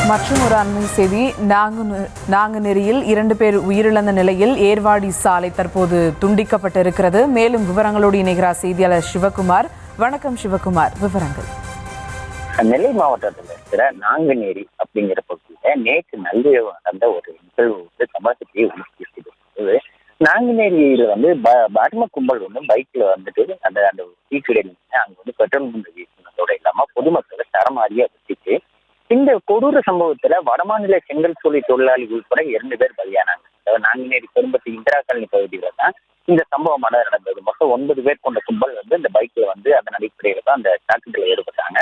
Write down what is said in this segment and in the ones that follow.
மற்றும் ஒரு அண்மை செய்தி, நாங்குநேரியில் 2 பேர் உயிரிழந்த நிலையில் ஏர்வாடி சாலை தற்போது துண்டிக்கப்பட்டிருக்கிறது. மேலும் விவரங்களோடு இணைகிறார் செய்தியாளர் சிவகுமார். வணக்கம் சிவகுமார், விவரங்கள். நெல்லை மாவட்டத்தில் இருக்கிற நாங்குநேரி அப்படிங்கிற பகுதியில நேற்று நள்ளிரவு நடந்த ஒரு நிகழ்வு சமூகத்தையே உணர்த்தி. நாங்குநேரியில பாட்ம கும்பல் பைக்ல அந்த டீக்கடையில் அங்க பெட்ரோல் குண்டு வீசினதோட இல்லாம பொதுமக்களை தரமாறியா வச்சுட்டு இந்த கொடூர சம்பவத்துல வடமாநில செங்கல் சூளை தொழிலாளி உட்பட 2 பேர் பலியானாங்க. நாங்குநேரி பெரும்பத்தி இந்திரா காலனி பகுதியில தான் இந்த சம்பவம் நடந்தது. மொத்தம் 9 பேர் கொண்ட கும்பல் இந்த பைக்ல அதன் அடிப்படையில தான் அந்த தாக்குதலில் ஈடுபட்டாங்க.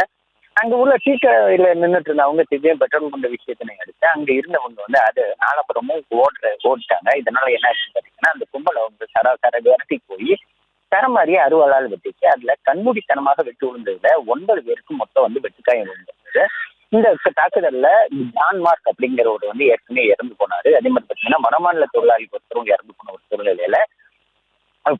அங்க உள்ள டீக்கடையில நின்றுட்டு இருந்தவங்க திடீர்னு பெட்ரோல் கொண்ட விஷயத்தினை அடுத்து அங்க இருந்தவங்க அது நாலப்புறமும் ஓடிட்டாங்க. இதனால என்ன ஆச்சுன்னு பாத்தீங்கன்னா அந்த கும்பல் சர விரட்டி போய் தரமாறிய அறுவாளால் வெட்டிச்சு. அதுல கண்மூடித்தனமாக வெட்டி விழுந்ததுல 9 பேருக்கு மொத்தம் வெட்டுக்காயம் விழுந்தது. இந்த தாக்குதல்ல ஜான்மார்க் அப்படிங்கிறவர் ஏற்கனவே இறந்து போனாரு. அதே மாதிரி பாத்தீங்கன்னா வடமாநில தொழிலாளி ஒருத்தரும் இறந்து போன ஒரு சூழ்நிலையில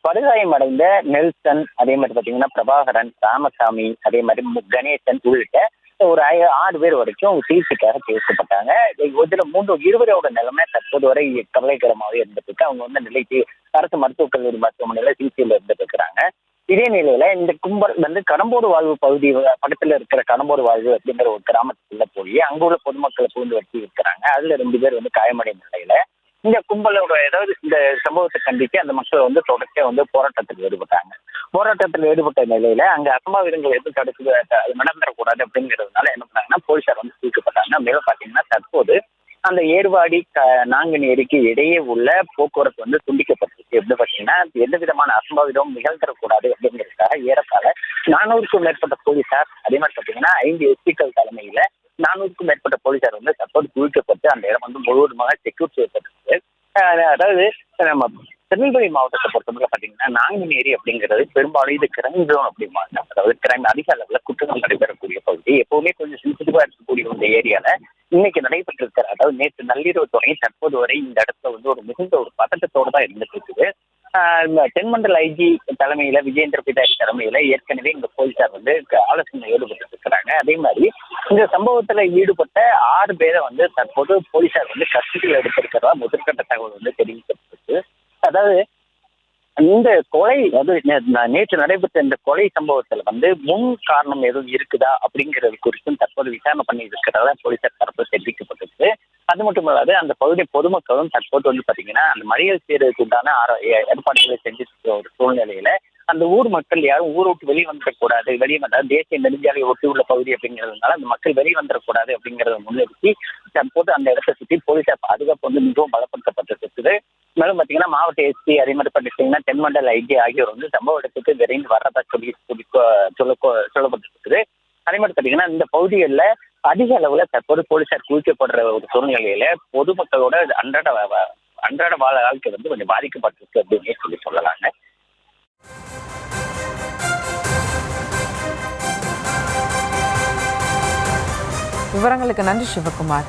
படுகாயம் அடைந்த நெல்சன், அதே மாதிரி பாத்தீங்கன்னா பிரபாகரன், ராமசாமி, அதே மாதிரி கணேசன் உள்ளிட்ட ஒரு 6 பேர் வரைக்கும் சிகிச்சைக்காக சேர்க்கப்பட்டாங்க. இதுல 20 நிலைமை தற்போது வரை கவலைக்கிடமாவே இருந்துட்டு அவங்க நிலைக்கு அரசு மருத்துவக் கல்லூரி மருத்துவமனையில சிகிச்சையில இருந்துட்டு இருக்கிறாங்க. இதே நிலையில இந்த கும்பல் கடம்போடு வாழ்வு பகுதி பக்கத்துல இருக்கிற கடம்போடு வாழ்வு அப்படிங்கிற ஒரு கிராமத்துக்குள்ள போய் அங்க உள்ள பொதுமக்களை புகுந்து வச்சு இருக்கிறாங்க. அதுல 2 பேர் காயமடைந்த நிலையில இந்த கும்பலோட இந்த சம்பவத்தை கண்டித்து அந்த மக்கள் தொடர்ச்சியா போராட்டத்தில் ஈடுபட்டாங்க. போராட்டத்தில் ஈடுபட்ட நிலையில அங்க அசம்பாவிதங்கள் எதுவும் தடுத்து நடந்துடக்கூடாது அப்படிங்கிறதுனால என்ன பண்ணாங்கன்னா போலீசார் தூக்கப்பட்டாங்க. மேலும் பாத்தீங்கன்னா தற்போது அந்த ஏர்வாடி நாங்குநேரிக்கு இடையே உள்ள போக்குவரத்து துண்டிக்கப்பட்டிருக்கு. எப்படி பாத்தீங்கன்னா எந்த விதமான அசம்பாவிதமும் நிகழ்த்தரக்கூடாது அப்படிங்கிறதுக்காக ஏறத்தாழ 400க்கும் மேற்பட்ட போலீசார், அதே மாதிரி பாத்தீங்கன்னா 5 எஸ்பிக்கள் தலைமையில 400க்கும் மேற்பட்ட போலீசார் தற்போது குவிக்கப்பட்டு அந்த இடம் முழுவதுமாக செக்யூர் செய்யப்பட்டிருக்கு. அதாவது நம்ம திருநெல்வேலி மாவட்டத்தை பொறுத்தவரை பாத்தீங்கன்னா நாங்குநேரி அப்படிங்கிறது பெரும்பாலும் இது கிரைம் ஜோன் அப்படிம்பாங்க. அதாவது கிரைம் அதிக அளவுல குற்றங்கள் நடைபெறக்கூடிய பகுதி. எப்பவுமே கொஞ்சம் சென்சிட்டிவா இருக்கக்கூடிய இந்த ஏரியால இன்னைக்கு நடைபெற்றிருக்கிற, அதாவது நேற்று நள்ளிரவு தொடங்கி தற்போது வரை இந்த இடத்துல ஒரு மிகுந்த ஒரு பதட்டத்தோடு தான் இருந்துட்டு இருக்குது. தென்மண்டல ஐஜி தலைமையில விஜேந்திர பிதாரி தலைமையில ஏற்கனவே இந்த போலீசார் ஆலோசனை ஈடுபட்டு இருக்கிறாங்க. அதே மாதிரி இந்த சம்பவத்துல ஈடுபட்ட 6 பேரை தற்போது போலீசார் கஸ்டடியில் எடுத்திருக்கிறதா முதற்கட்ட தகவல் தெரிவிக்கப்பட்டிருக்கு. அதாவது இந்த கொலை நேற்று நடைபெற்ற இந்த கொலை சம்பவத்துல முன் காரணம் எதுவும் இருக்குதா அப்படிங்கிறது குறித்தும் தற்போது விசாரணை பண்ணி இருக்கிறதா போலீசார் தரப்பு தெரிவிக்கப்பட்டிருக்கு. அது மட்டும் இல்லாது அந்த பகுதி பொதுமக்களும் தற்போது பாத்தீங்கன்னா அந்த மறியல் செய்யறதுக்கு உண்டான ஏற்பாடுகளை செஞ்சுட்டு ஒரு சூழ்நிலையில அந்த ஊர் மக்கள் யாரும் ஊரை விட்டு வெளியே வந்துடக்கூடாது, வெளியே வந்தால் தேசிய நெடுஞ்சாலையை ஒட்டி உள்ள பகுதி அப்படிங்கிறதுனால அந்த மக்கள் வெளியே வந்துடக்கூடாது அப்படிங்கிறத முன்னிறுத்தி தற்போது அந்த இடத்தை சுற்றி போலீசார் பாதுகாப்பு மிகவும் பலப்படுத்தப்பட்டிருக்குது. மேலும் பாத்தீங்கன்னா மாவட்ட எஸ்பி, அதே மாதிரி பாத்தீங்கன்னா தென்மண்டல ஐஜி ஆகியோர் சம்பவ இடத்துக்கு விரைந்து வரதா சொல்லப்பட்டிருக்குது. அதே மாதிரி பாத்தீங்கன்னா இந்த பகுதிகளில் அதிக அளவுல தற்போது போலீசார் குவிக்கப்படுற ஒரு சூழ்நிலையில பொதுமக்களோட அன்றாட வாழ்க்கை கொஞ்சம் பாதிக்கப்பட்டிருக்கு அப்படின்னு சொல்லலாங்க. விவரங்களுக்கு நன்றி சிவகுமார்.